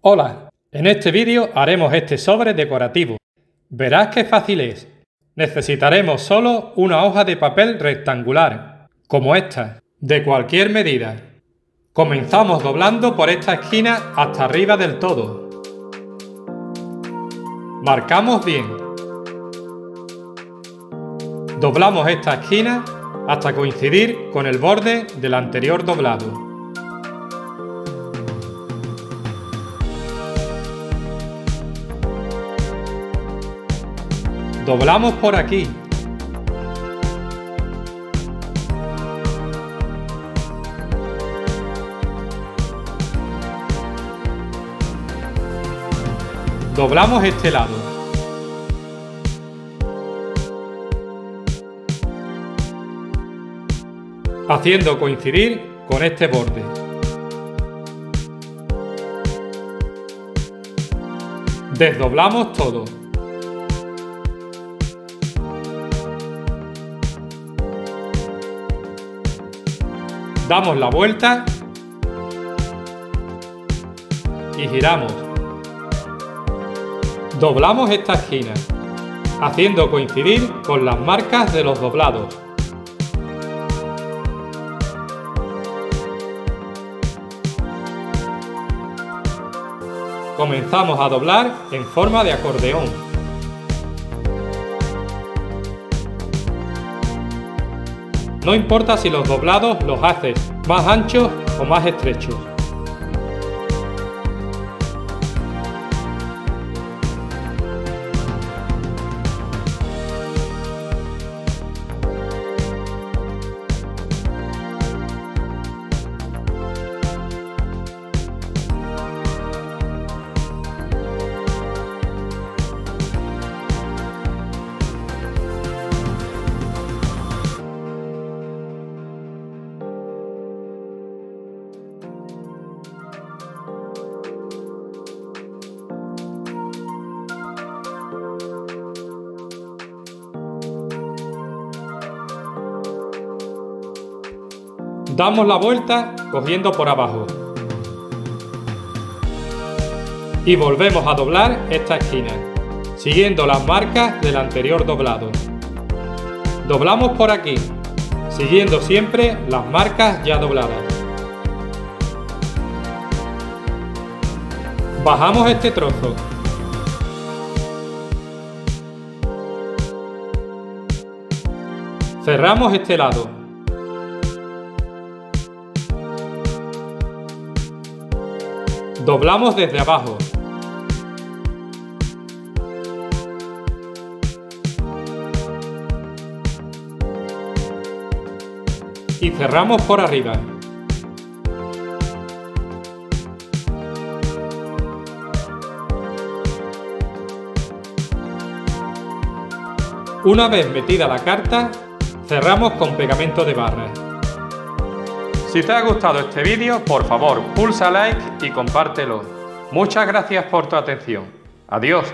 Hola, en este vídeo haremos este sobre decorativo. Verás qué fácil es. Necesitaremos solo una hoja de papel rectangular, como esta, de cualquier medida. Comenzamos doblando por esta esquina hasta arriba del todo. Marcamos bien. Doblamos esta esquina hasta coincidir con el borde del anterior doblado. Doblamos por aquí. Doblamos este lado. Haciendo coincidir con este borde. Desdoblamos todo. Damos la vuelta y giramos. Doblamos esta esquina, haciendo coincidir con las marcas de los doblados. Comenzamos a doblar en forma de acordeón. No importa si los doblados los haces más anchos o más estrechos. Damos la vuelta cogiendo por abajo. Y volvemos a doblar esta esquina, siguiendo las marcas del anterior doblado. Doblamos por aquí, siguiendo siempre las marcas ya dobladas. Bajamos este trozo. Cerramos este lado. Doblamos desde abajo. Y cerramos por arriba. Una vez metida la carta, cerramos con pegamento de barra. Si te ha gustado este vídeo, por favor, pulsa like y compártelo. Muchas gracias por tu atención. Adiós.